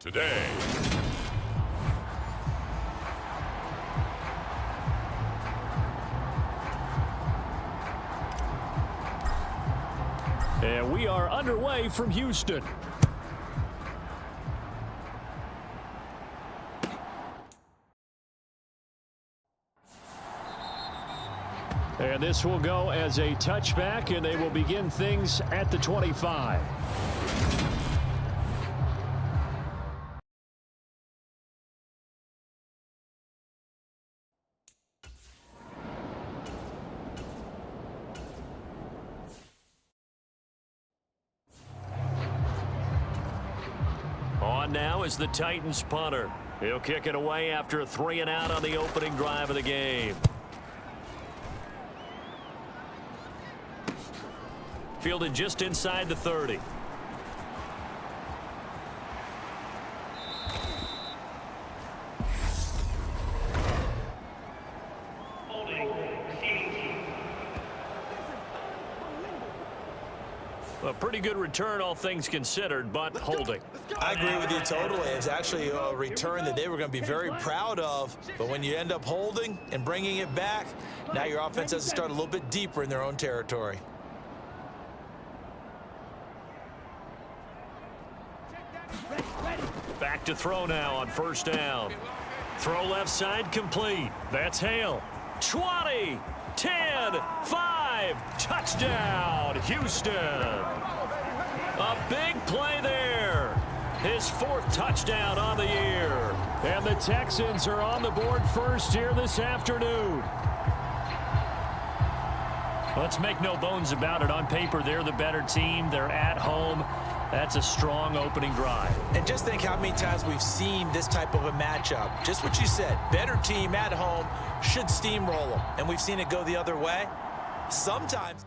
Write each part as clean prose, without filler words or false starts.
today. And we are underway from Houston. And this will go as a touchback, and they will begin things at the 25. On now is the Titans punter. He'll kick it away after a 3-and-out on the opening drive of the game. Fielded just inside the 30. A pretty good return, all things considered, but holding. I agree with you totally. It's actually a return that they were going to be very proud of. But when you end up holding and bringing it back, now your offense has to start a little bit deeper in their own territory. Back to throw now on first down. Throw left side complete. That's Hale. 20, 10, 5, touchdown, Houston. A big play there. His 4th touchdown on the year. And the Texans are on the board first here this afternoon. Let's make no bones about it. On paper, they're the better team. They're at home. That's a strong opening drive. And just think how many times we've seen this type of a matchup. Just what you said, better team at home should steamroll them. And we've seen it go the other way. Sometimes.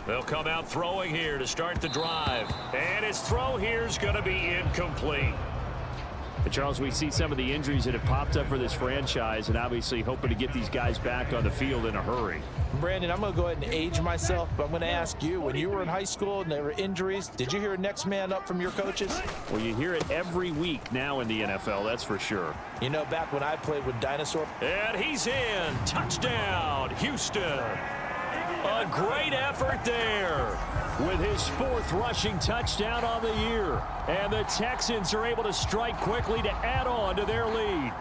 They'll come out throwing here to start the drive. And his throw here is going to be incomplete. And Charles, we see some of the injuries that have popped up for this franchise, and obviously hoping to get these guys back on the field in a hurry. Brandon, I'm going to go ahead and age myself, but I'm going to ask you, when you were in high school and there were injuries, did you hear next man up from your coaches? Well, you hear it every week now in the NFL, that's for sure. You know, back when I played with Dinosaur. And he's in. Touchdown, Houston. A great effort there with his 4th rushing touchdown on the year. And the Texans are able to strike quickly to add on to their lead.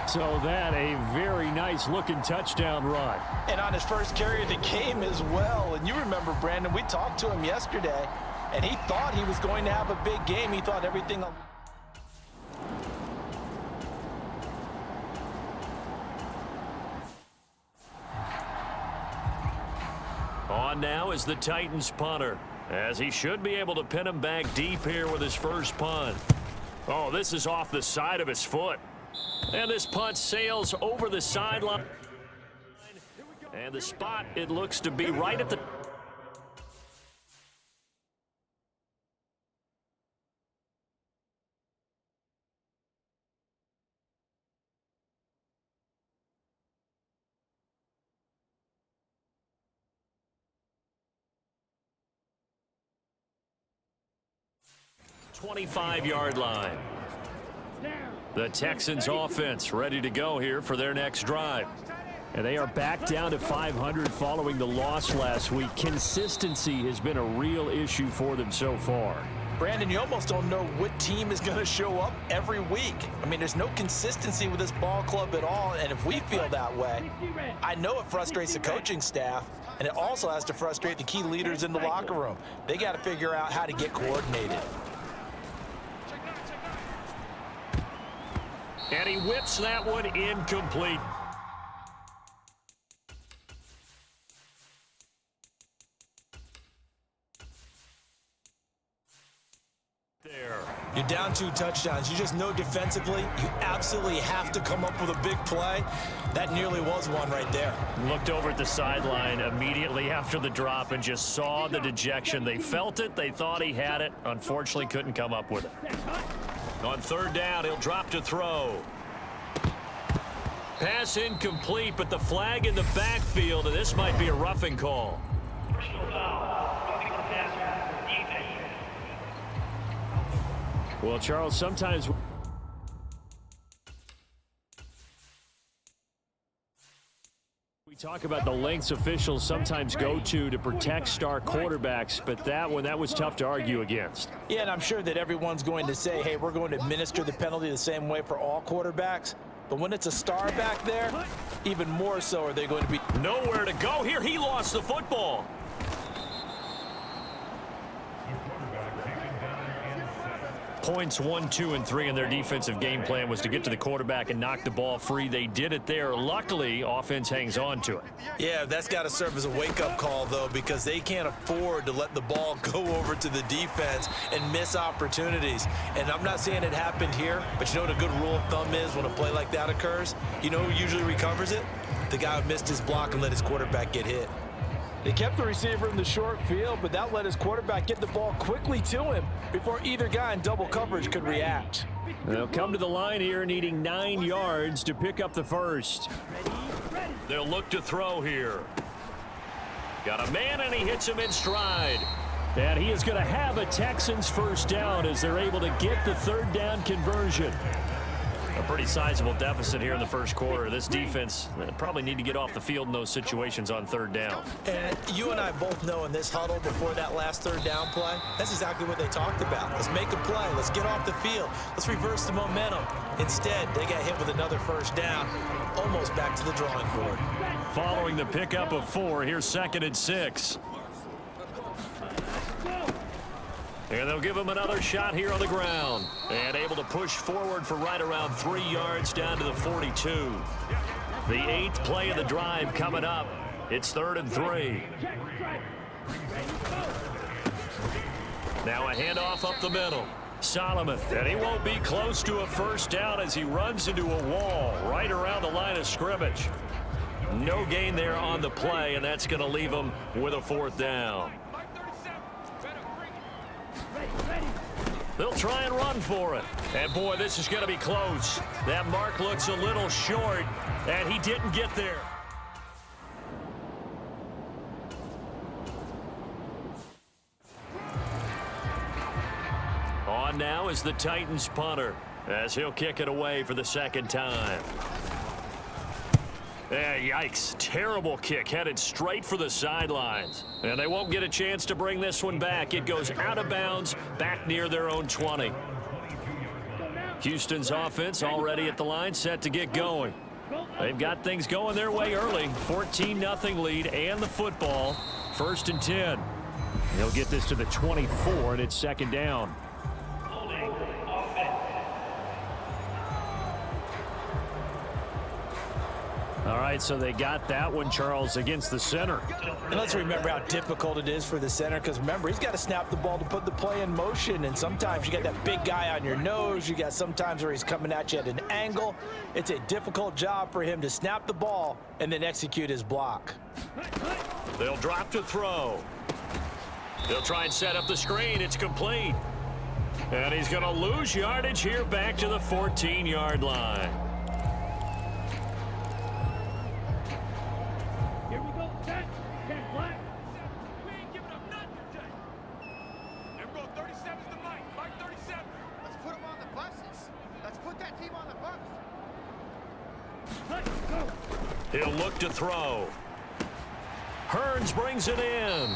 So that a very nice looking touchdown run. And on his first carry of the game as well. And you remember, Brandon, we talked to him yesterday, and he thought he was going to have a big game. He thought everything. On now is the Titans punter, as he should be able to pin him back deep here with his first punt. Oh, this is off the side of his foot. And this punt sails over the sideline. And the spot, it looks to be right at the... ...25-yard line. The Texans offense ready to go here for their next drive. And they are back down to 500 following the loss last week. Consistency has been a real issue for them so far. Brandon, you almost don't know what team is going to show up every week. I mean, there's no consistency with this ball club at all, and if we feel that way, I know it frustrates the coaching staff, and it also has to frustrate the key leaders in the locker room. They got to figure out how to get coordinated. And he whips that one incomplete. There. You're down 2 touchdowns. You just know defensively you absolutely have to come up with a big play. That nearly was one right there. Looked over at the sideline immediately after the drop and just saw the dejection. They felt it. They thought he had it. Unfortunately, couldn't come up with it. On 3rd down, he'll drop to throw. Pass incomplete, but the flag in the backfield, and this might be a roughing call. Well, Charles, sometimes we talk about the lengths officials sometimes go to protect star quarterbacks, but that was tough to argue against. Yeah, and I'm sure that everyone's going to say, hey, we're going to administer the penalty the same way for all quarterbacks. But when it's a star back there, even more so are they going to be. Nowhere to go here. He lost the football. Points 1, 2, and 3 in their defensive game plan was to get to the quarterback and knock the ball free. They did it there. Luckily, offense hangs on to it. Yeah, that's got to serve as a wake-up call, though, because they can't afford to let the ball go over to the defense and miss opportunities. And I'm not saying it happened here, but you know what a good rule of thumb is when a play like that occurs? You know who usually recovers it? The guy who missed his block and let his quarterback get hit. They kept the receiver in the short field, but that let his quarterback get the ball quickly to him before either guy in double coverage could react. They'll come to the line here needing 9 yards to pick up the first. They'll look to throw here. Got a man, and he hits him in stride. And he is going to have a Texans first down as they're able to get the 3rd down conversion. A pretty sizable deficit here in the first quarter. This defense probably need to get off the field in those situations on 3rd down. And you and I both know in this huddle before that last 3rd down play, that's exactly what they talked about. Let's make a play. Let's get off the field. Let's reverse the momentum. Instead, they got hit with another first down, almost back to the drawing board. Following the pickup of 4, here's 2nd and 6. And they'll give him another shot here on the ground. And able to push forward for right around 3 yards down to the 42. The 8th play of the drive coming up. It's 3rd and 3. Now a handoff up the middle. Solomon, and he won't be close to a first down as he runs into a wall right around the line of scrimmage. No gain there on the play, and that's going to leave him with a 4th down. They'll try and run for it. And, boy, this is going to be close. That mark looks a little short, and he didn't get there. On now is the Titans punter as he'll kick it away for the 2nd time. Yikes. Terrible kick headed straight for the sidelines. And they won't get a chance to bring this one back. It goes out of bounds back near their own 20. Houston's offense already at the line, set to get going. They've got things going their way early. 14-0 lead and the football. 1st and 10. They'll get this to the 24, and it's 2nd down. All right, so they got that one, Charles, against the center. And let's remember how difficult it is for the center, because remember, he's got to snap the ball to put the play in motion, and sometimes you got that big guy on your nose. You got sometimes where he's coming at you at an angle. It's a difficult job for him to snap the ball and then execute his block. They'll drop to throw. They'll try and set up the screen. It's complete. And he's going to lose yardage here back to the 14-yard line. He'll look to throw. Hearns brings it in.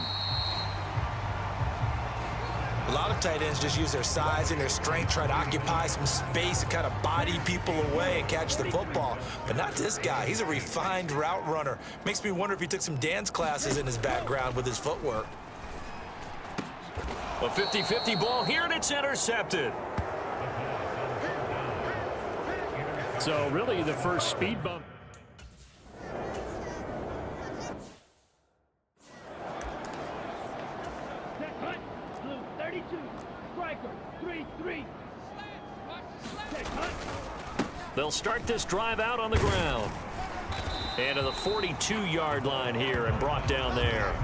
A lot of tight ends just use their size and their strength, try to occupy some space and kind of body people away and catch the football. But not this guy. He's a refined route runner. Makes me wonder if he took some dance classes in his background with his footwork. A 50-50 ball here, and it's intercepted. So really the first speed bump. They'll start this drive out on the ground. And to the 42-yard line here and brought down there.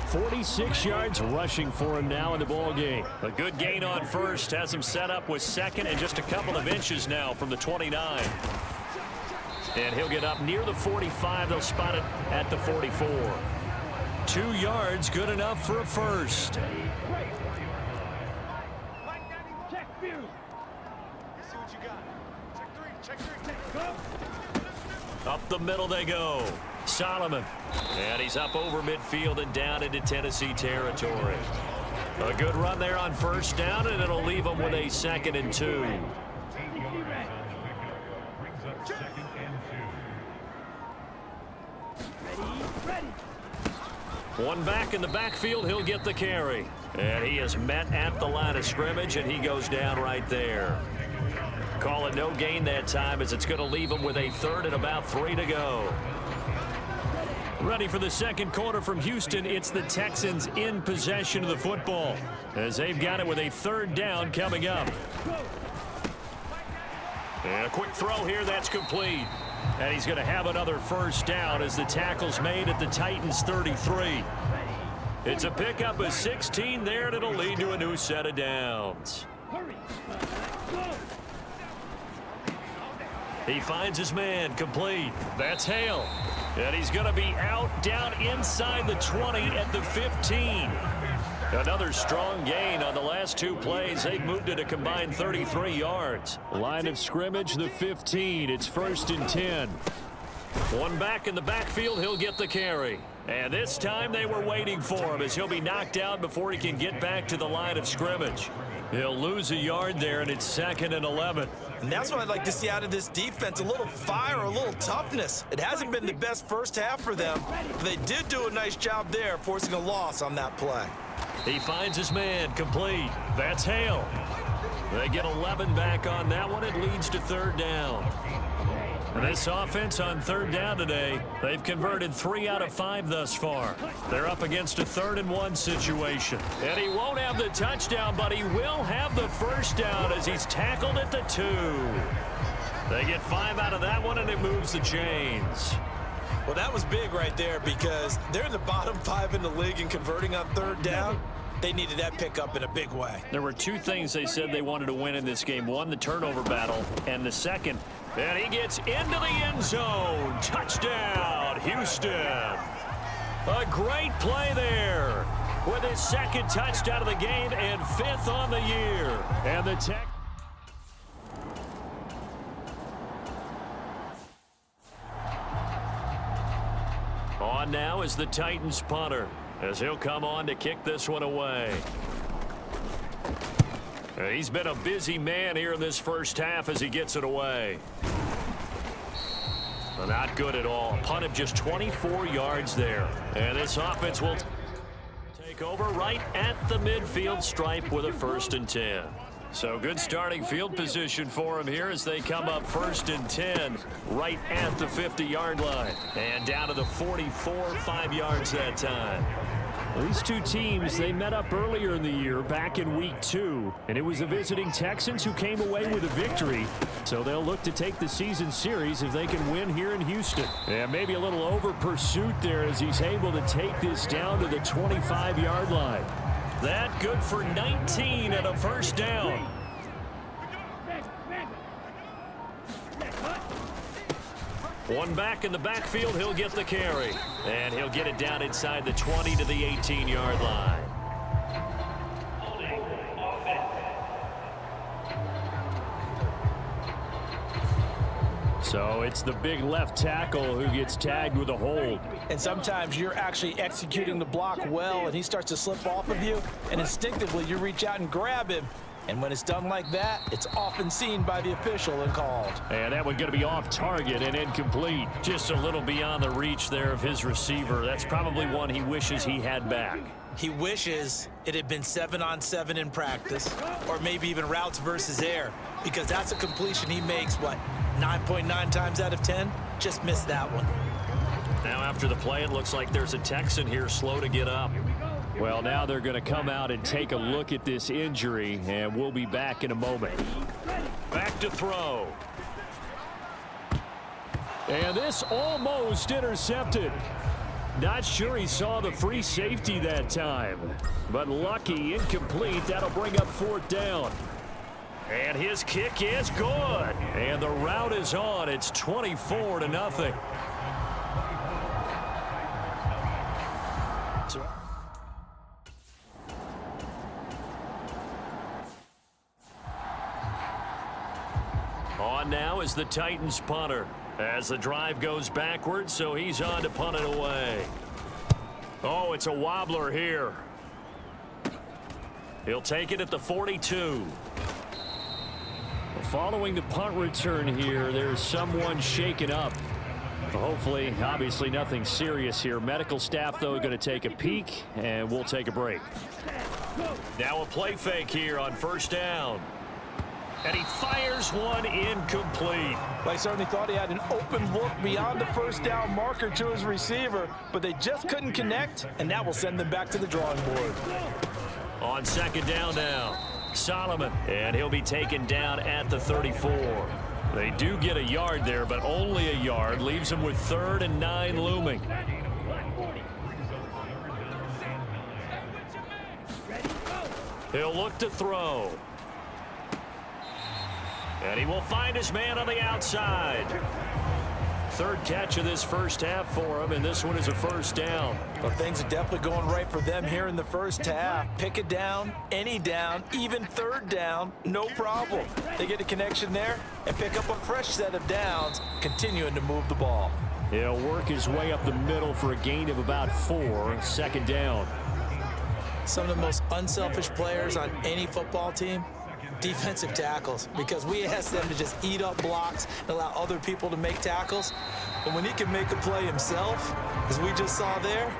46 yards rushing for him now in the ball game. A good gain on first has him set up with second and just a couple of inches now from the 29. And he'll get up near the 45. They'll spot it at the 44. 2 yards, good enough for a first. Up the middle they go. Solomon. And he's up over midfield and down into Tennessee territory. A good run there on first down, and it'll leave them with a 2nd and 2. One back in the backfield, he'll get the carry. And he is met at the line of scrimmage, and he goes down right there. Call it no gain that time, as it's going to leave him with a 3rd and about 3 to go. Ready for the second quarter from Houston. It's the Texans in possession of the football, as they've got it with a 3rd down coming up. And a quick throw here, that's complete. And he's going to have another first down as the tackle's made at the Titans 33. It's a pickup of 16 there, and it'll lead to a new set of downs. He finds his man, complete. That's Hale. And he's going to be out down inside the 20 at the 15. Another strong gain on the last 2 plays. They've moved it a combined 33 yards. Line of scrimmage, the 15. It's 1st and 10. One back in the backfield. He'll get the carry. And this time they were waiting for him, as he'll be knocked down before he can get back to the line of scrimmage. He'll lose a yard there, and it's 2nd and 11. And that's what I'd like to see out of this defense, a little fire, a little toughness. It hasn't been the best first half for them, but they did do a nice job there, forcing a loss on that play. He finds his man, complete. That's Hale. They get 11 back on that one. It leads to 3rd down. And this offense on 3rd down today, they've converted 3 out of 5 thus far. They're up against a 3rd and 1 situation. And he won't have the touchdown, but he will have the first down as he's tackled at the 2. They get 5 out of that one, and it moves the chains. Well, that was big right there, because they're in the bottom 5 in the league in converting on 3rd down. They needed that pickup in a big way. There were 2 things they said they wanted to win in this game. One, the turnover battle, and the second, and he gets into the end zone. Touchdown, Houston. A great play there with his 2nd touchdown of the game and 5th on the year. And the Tech. On now is the Titans punter, as he'll come on to kick this one away. He's been a busy man here in this first half as he gets it away. Not good at all. Punt of just 24 yards there. And this offense will take over right at the midfield stripe with a 1st and 10. So good starting field position for him here as they come up 1st and 10 right at the 50-yard line. And down to the 44, 5 yards that time. These 2 teams, they met up earlier in the year back in week 2, and it was the visiting Texans who came away with a victory. So they'll look to take the season series if they can win here in Houston. And maybe a little over pursuit there as he's able to take this down to the 25-yard line. That good for 19 and a first down. One back in the backfield, he'll get the carry. And he'll get it down inside the 20 to the 18-yard line. So it's the big left tackle who gets tagged with a hold. And sometimes you're actually executing the block well, and he starts to slip off of you, and instinctively you reach out and grab him. And when it's done like that, it's often seen by the official and called. And that one going to be off target and incomplete. Just a little beyond the reach there of his receiver. That's probably one he wishes he had back. He wishes it had been 7-on-7 in practice, or maybe even routes versus air, because that's a completion he makes, 9.9 times out of 10? Just missed that one. Now after the play, it looks like there's a Texan here slow to get up. Well, now they're going to come out and take a look at this injury, and we'll be back in a moment. Back to throw. And this almost intercepted. Not sure he saw the free safety that time. But lucky, incomplete. That'll bring up 4th down. And his kick is good. And the route is on. It's 24-0. On now is the Titans punter. As the drive goes backwards, so he's on to punt it away. Oh, it's a wobbler here. He'll take it at the 42. Following the punt return here, there's someone shaken up. Hopefully, obviously nothing serious here. Medical staff, though, going to take a peek, and we'll take a break. Now a play fake here on 1st down. And he fires one incomplete. I certainly thought he had an open look beyond the 1st down marker to his receiver, but they just couldn't connect, and that will send them back to the drawing board. On 2nd down now, Solomon, and he'll be taken down at the 34. They do get a yard there, but only a yard. Leaves them with 3rd and 9 looming. He'll look to throw. And he will find his man on the outside. 3rd catch of this 1st half for him, and this one is a 1st down. Well, things are definitely going right for them here in the 1st half. Pick a down, any down, even 3rd down, no problem. They get a connection there and pick up a fresh set of downs, continuing to move the ball. He'll work his way up the middle for a gain of about 4. 2nd down. Some of the most unselfish players on any football team, defensive tackles, because we ask them to just eat up blocks and allow other people to make tackles. But when he can make a play himself, as we just saw there,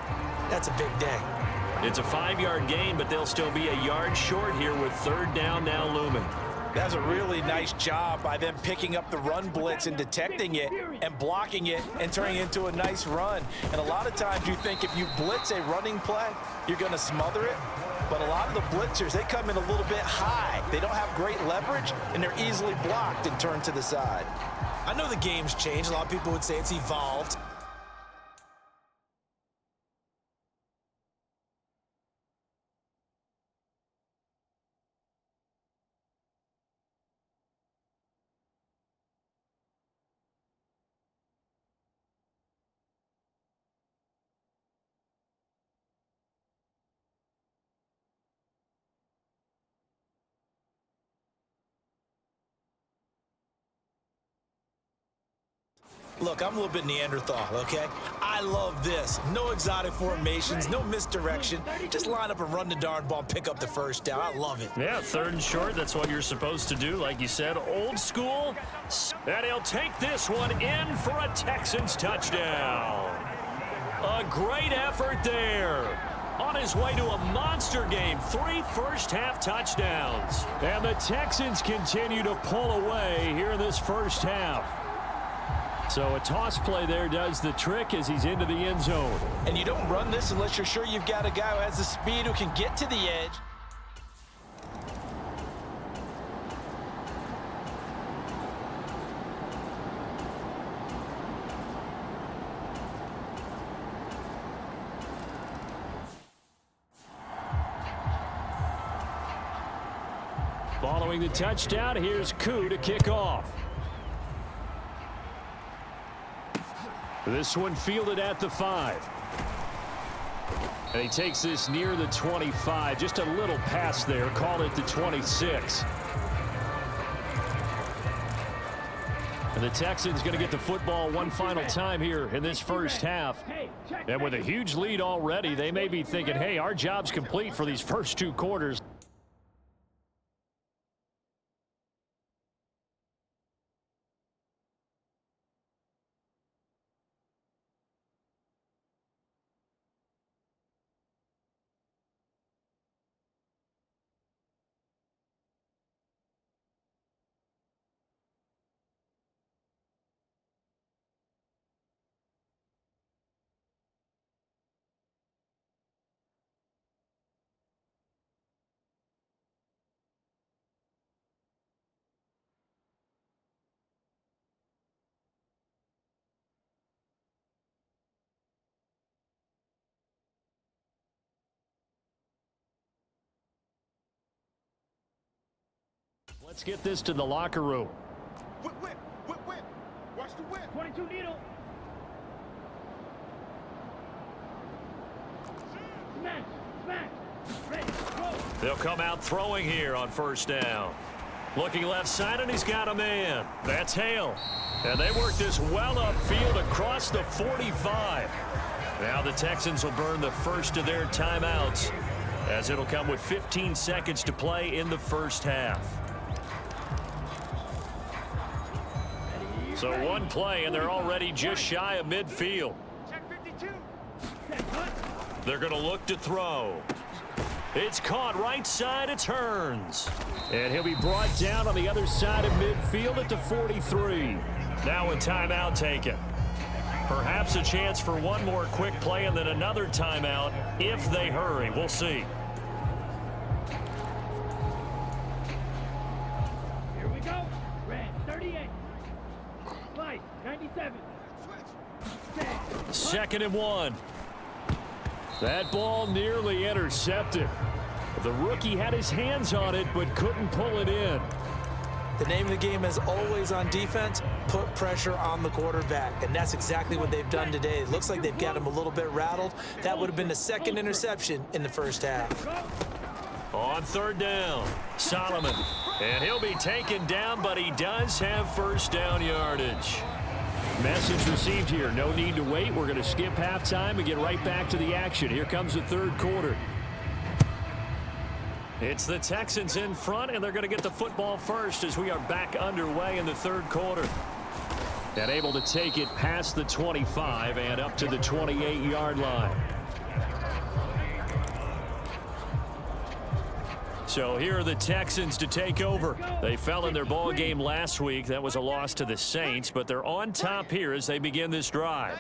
that's a big day. It's a 5-yard gain, but they'll still be a yard short here with 3rd down now looming. That's a really nice job by them picking up the run blitz and detecting it and blocking it and turning it into a nice run. And a lot of times you think if you blitz a running play, you're going to smother it. But a lot of the blitzers, they come in a little bit high. They don't have great leverage, and they're easily blocked and turned to the side. I know the game's changed. A lot of people would say it's evolved. Look, I'm a little bit Neanderthal, okay? I love this. No exotic formations, no misdirection. Just line up and run the darn ball and pick up the 1st down. I love it. Yeah, 3rd and short, that's what you're supposed to do. Like you said, old school. And he'll take this one in for a Texans touchdown. A great effort there. On his way to a monster game, 3 first-half touchdowns. And the Texans continue to pull away here in this 1st half. So a toss play there does the trick as he's into the end zone. And you don't run this unless you're sure you've got a guy who has the speed, who can get to the edge. Following the touchdown, here's Koo to kick off. This one fielded at the 5. And he takes this near the 25. Just a little pass there. Call it the 26. And the Texans going to get the football one final time here in this 1st half. And with a huge lead already, they may be thinking, hey, our job's complete for these first 2 quarters. Let's get this to the locker room. Whip, whip, whip, whip. Watch the whip. 22 needle. Smash, smash. Ready, go. They'll come out throwing here on first down. Looking left side, and he's got a man. That's Hale. And they work this well upfield across the 45. Now the Texans will burn the first of their timeouts, as it'll come with 15 seconds to play in the first half. So one play, and they're already just shy of midfield. Check 52. They're going to look to throw. It's caught right side. It turns. And he'll be brought down on the other side of midfield at the 43. Now a timeout taken. Perhaps a chance for one more quick play and then another timeout if they hurry. We'll see. Here we go. Red, 38. White, 97. Second and 1. That ball nearly intercepted. The rookie had his hands on it but couldn't pull it in. The name of the game is always on defense, put pressure on the quarterback, and that's exactly what they've done today. It looks like they've got him a little bit rattled. That would have been the second interception in the first half. On third down, Solomon. And he'll be taken down, but he does have first down yardage. Message received here. No need to wait. We're going to skip halftime and get right back to the action. Here comes the third quarter. It's the Texans in front, and they're going to get the football first as we are back underway in the third quarter. And able to take it past the 25 and up to the 28-yard line. So here are the Texans to take over. They fell in their ball game last week. That was a loss to the Saints, but they're on top here as they begin this drive.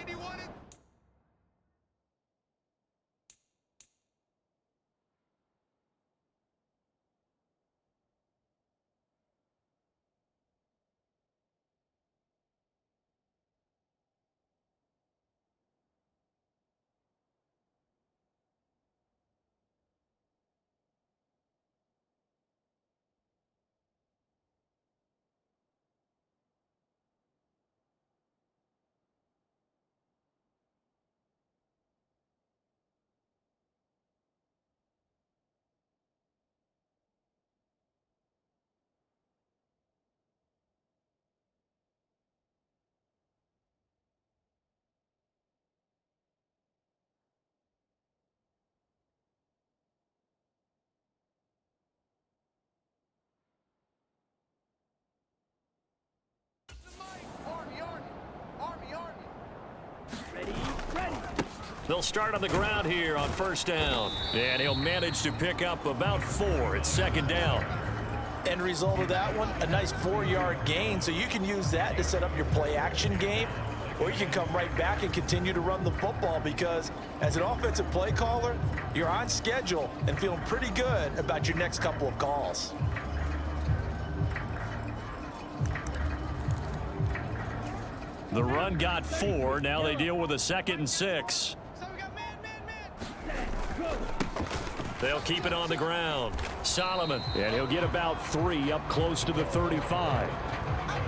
They'll start on the ground here on first down. And he'll manage to pick up about 4. It's second down. End result of that one, a nice 4-yard gain. So you can use that to set up your play action game, or you can come right back and continue to run the football, because as an offensive play caller, you're on schedule and feeling pretty good about your next couple of calls. The run got 4. Now they deal with a 2nd and 6. They'll keep it on the ground. Solomon. And he'll get about 3 up close to the 35.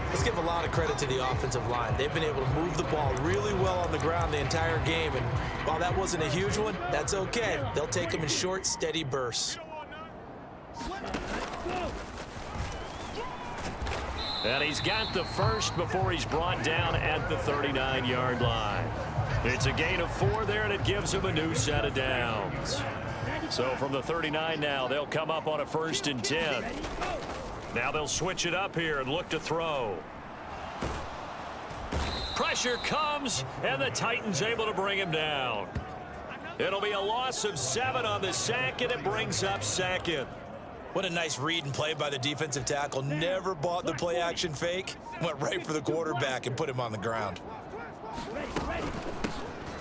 Let's give a lot of credit to the offensive line. They've been able to move the ball really well on the ground the entire game. And while that wasn't a huge one, that's okay. They'll take them in short, steady bursts. And he's got the first before he's brought down at the 39-yard line. It's a gain of 4 there, and it gives him a new set of downs. So from the 39 now, they'll come up on a 1st and 10. Now they'll switch it up here and look to throw. Pressure comes, and the Titans able to bring him down. It'll be a loss of 7 on the sack, and it brings up 2nd. What a nice read and play by the defensive tackle. Never bought the play action fake. Went right for the quarterback and put him on the ground.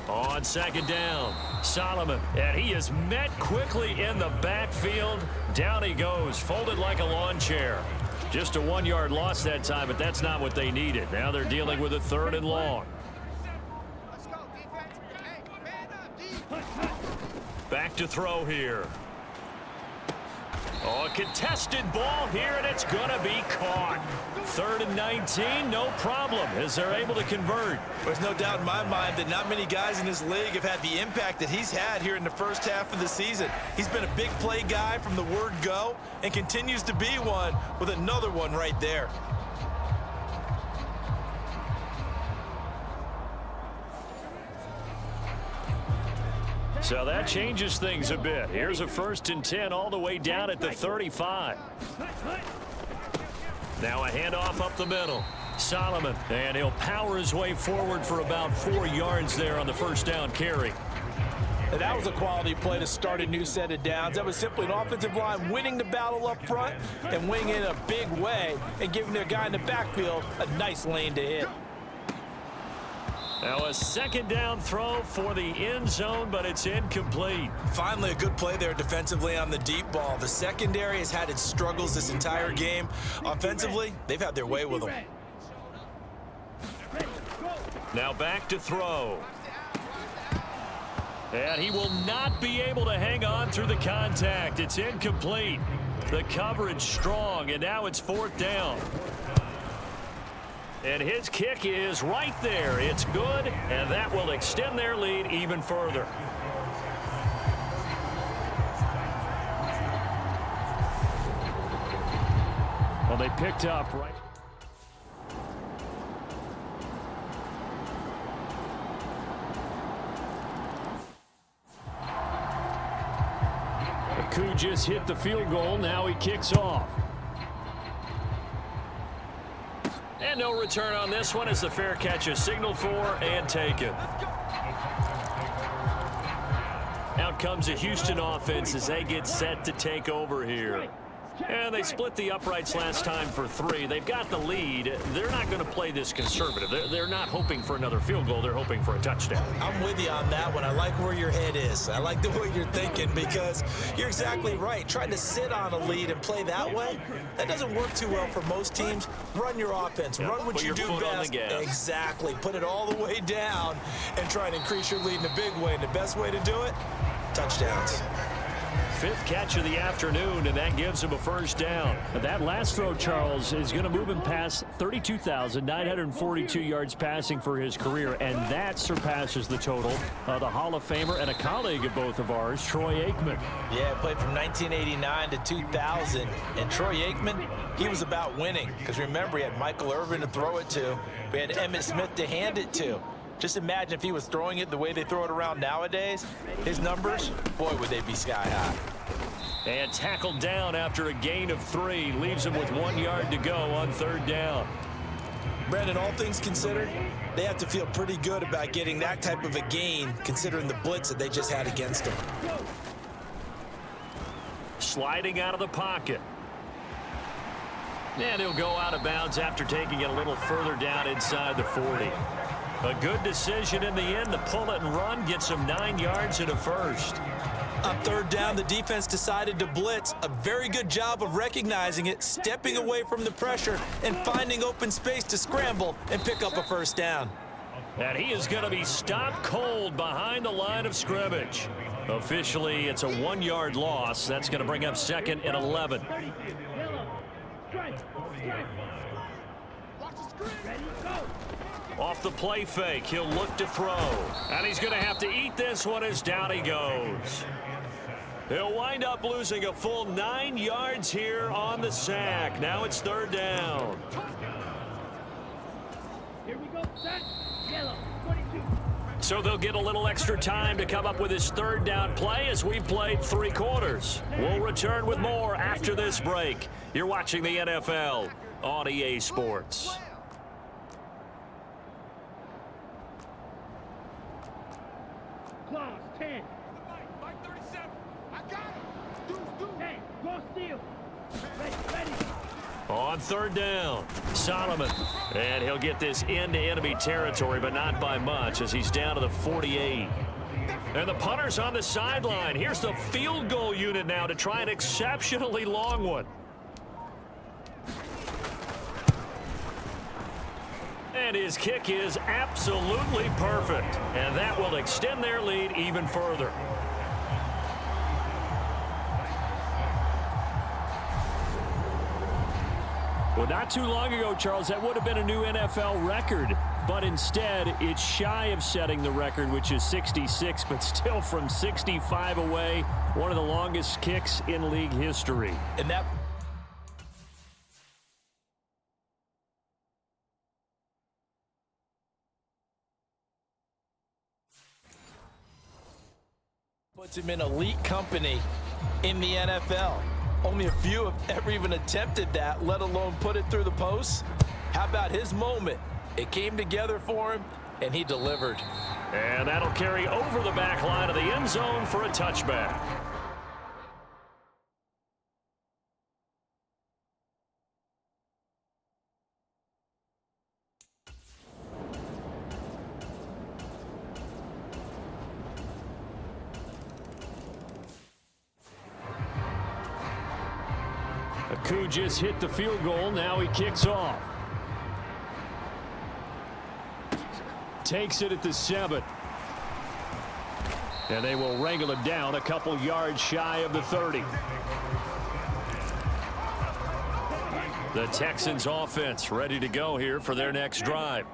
On 2nd down, Solomon, and he is met quickly in the backfield. Down he goes, folded like a lawn chair. Just a 1-yard loss that time, but that's not what they needed. Now they're dealing with a 3rd and long. Back to throw here. Oh, a contested ball here, and it's going to be caught. 3rd and 19, no problem, as they're able to convert. There's no doubt in my mind that not many guys in this league have had the impact that he's had here in the first half of the season. He's been a big play guy from the word go and continues to be one with another one right there. So that changes things a bit. Here's a 1st and 10 all the way down at the 35. Now a handoff up the middle. Solomon, and he'll power his way forward for about 4 yards there on the 1st down carry. And that was a quality play to start a new set of downs. That was simply an offensive line winning the battle up front and winning in a big way and giving their guy in the backfield a nice lane to hit. Now a 2nd down throw for the end zone, but it's incomplete. Finally a good play there defensively on the deep ball. The secondary has had its struggles this entire game. Offensively, they've had their way with them. Now back to throw. And he will not be able to hang on through the contact. It's incomplete. The coverage strong, and now it's 4th down. And his kick is right there. It's good, and that will extend their lead even further. Well, they picked up right. The Coup just hit the field goal. Now he kicks off. And no return on this one as the fair catch is signaled for and taken. Out comes the Houston offense as they get set to take over here. And they split the uprights last time for 3. They've got the lead. They're not going to play this conservative. They're not hoping for another field goal. They're hoping for a touchdown. I'm with you on that one. I like where your head is. I like the way you're thinking because you're exactly right. Trying to sit on a lead and play that way, that doesn't work too well for most teams. Run your offense. Run what you do best. Exactly. Put it all the way down and try and increase your lead in a big way. And the best way to do it, touchdowns. 5th catch of the afternoon, and that gives him a 1st down. That last throw, Charles, is going to move him past 32,942 yards passing for his career, and that surpasses the total of the Hall of Famer and a colleague of both of ours, Troy Aikman. Yeah, played from 1989 to 2000, and Troy Aikman, he was about winning because remember, he had Michael Irvin to throw it to. We had Emmitt Smith to hand it to. Just imagine if he was throwing it the way they throw it around nowadays. His numbers, boy, would they be sky high. And tackled down after a gain of 3. Leaves him with 1 yard to go on 3rd down. Brandon, all things considered, they have to feel pretty good about getting that type of a gain considering the blitz that they just had against them. Sliding out of the pocket. And he'll go out of bounds after taking it a little further down inside the 40. A good decision in the end to pull it and run, gets him 9 yards and a 1st. On 3rd down, the defense decided to blitz. A very good job of recognizing it, stepping away from the pressure, and finding open space to scramble and pick up a 1st down. And he is going to be stopped cold behind the line of scrimmage. Officially, it's a 1 yard loss. That's going to bring up 2nd and 11. Off the play fake, he'll look to throw. And he's going to have to eat this one as down he goes. He'll wind up losing a full 9 yards here on the sack. Now it's 3rd down. Here we go, set, yellow, 22. So they'll get a little extra time to come up with his 3rd down play as we've played 3 quarters. We'll return with more after this break. You're watching the NFL on EA Sports. Claws, 10. Mike 37. I got him. Deuce. 10. Go steal. Ready. On 3rd down, Solomon. And he'll get this into enemy territory, but not by much as he's down to the 48. And the punter's on the sideline. Here's the field goal unit now to try an exceptionally long one. And his kick is absolutely perfect. And that will extend their lead even further. Well, not too long ago, Charles, that would have been a new NFL record. But instead, it's shy of setting the record, which is 66, but still from 65 away, one of the longest kicks in league history. And that puts him in elite company in the NFL. Only a few have ever even attempted that, let alone put it through the posts. How about his moment? It came together for him, and he delivered. And that'll carry over the back line of the end zone for a touchback. Aku just hit the field goal. Now he kicks off. Takes it at the 7. And they will wrangle it down a couple yards shy of the 30. The Texans offense ready to go here for their next drive.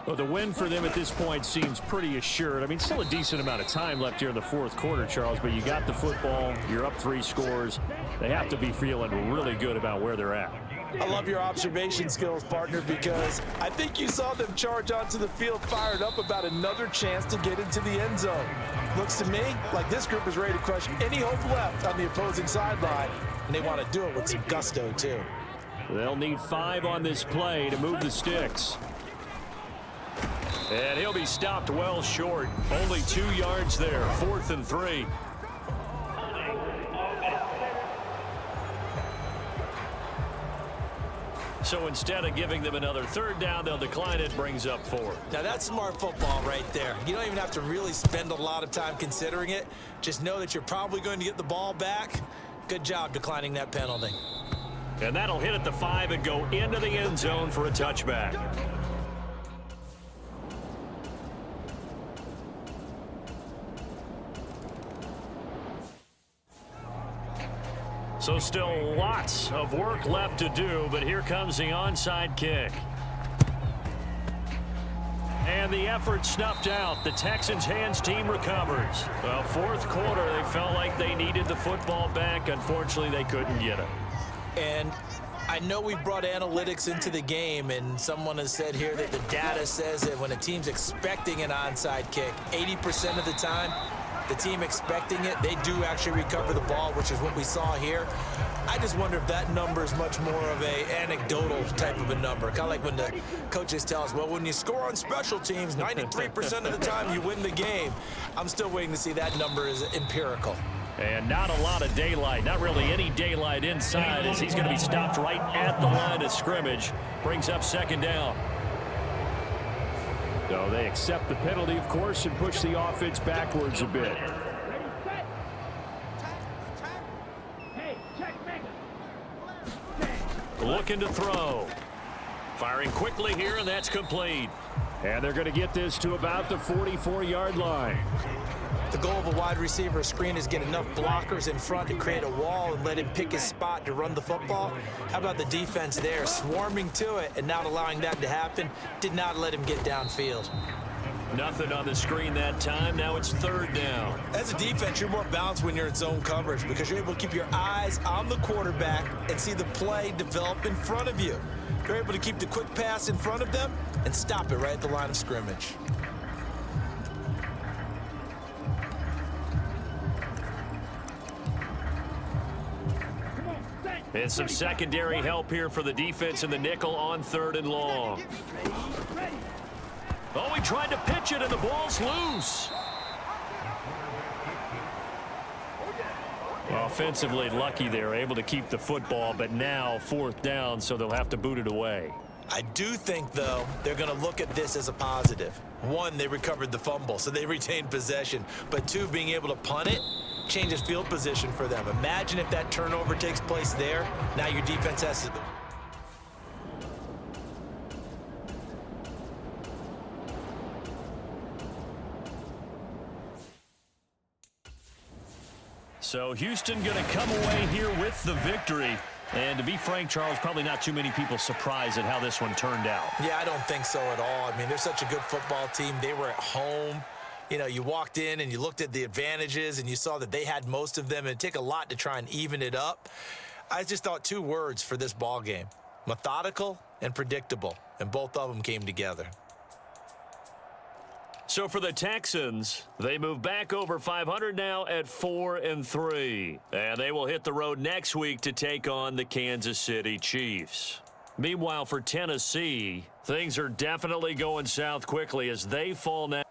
Well, the win for them at this point seems pretty assured. I mean, still a decent amount of time left here in the fourth quarter, Charles, but you got the football. You're up 3 scores. They have to be feeling really good about where they're at. I love your observation skills, partner, because I think you saw them charge onto the field fired up about another chance to get into the end zone. Looks to me like this group is ready to crush any hope left on the opposing sideline, and they want to do it with some gusto, too. They'll need 5 on this play to move the sticks. And he'll be stopped well short. Only 2 yards there. 4th and 3. So instead of giving them another 3rd down, they'll decline it, brings up 4. Now that's smart football right there. You don't even have to really spend a lot of time considering it. Just know that you're probably going to get the ball back. Good job declining that penalty. And that'll hit at the 5 and go into the end zone for a touchback. So still lots of work left to do, but here comes the onside kick. And the effort snuffed out. The Texans' hands team recovers. Well, fourth quarter, they felt like they needed the football back. Unfortunately, they couldn't get it. And I know we brought analytics into the game, and someone has said here that the data says that when a team's expecting an onside kick, 80% of the time, the team expecting it, they do actually recover the ball, which is what we saw here. I just wonder if that number is much more of a anecdotal type of a number. Kind of like when the coaches tell us, well, when you score on special teams, 93% of the time you win the game. I'm still waiting to see that number is empirical. And not a lot of daylight, not really any daylight inside, as he's going to be stopped right at the line of scrimmage. Brings up 2nd down. So they accept the penalty, of course, and push the offense backwards a bit. Ready, set. Hey, check, Mega. Looking to throw. Firing quickly here, and that's complete. And they're going to get this to about the 44-yard line. The goal of a wide receiver screen is get enough blockers in front to create a wall and let him pick his spot to run the football. How about the defense there, swarming to it and not allowing that to happen? Did not let him get downfield. Nothing on the screen that time. Now it's 3rd down. As a defense, you're more balanced when you're in zone coverage because you're able to keep your eyes on the quarterback and see the play develop in front of you. You're able to keep the quick pass in front of them and stop it right at the line of scrimmage. And some secondary help here for the defense in the nickel on 3rd and long. Oh, he tried to pitch it, and the ball's loose. Offensively lucky they're able to keep the football, but now 4th down, so they'll have to boot it away. I do think, though, they're going to look at this as a positive. 1, they recovered the fumble, so they retained possession. But 2, being able to punt it changes field position for them. Imagine if that turnover takes place there. Now your defense has to... So Houston going to come away here with the victory. And to be frank, Charles, probably not too many people surprised at how this one turned out. Yeah, I don't think so at all. I mean, they're such a good football team. They were at home. You know, you walked in and you looked at the advantages and you saw that they had most of them. It'd take a lot to try and even it up. I just thought 2 words for this ball game: methodical and predictable. And both of them came together. So for the Texans, they move back over 500 now at 4-3. And they will hit the road next week to take on the Kansas City Chiefs. Meanwhile, for Tennessee, things are definitely going south quickly as they fall now.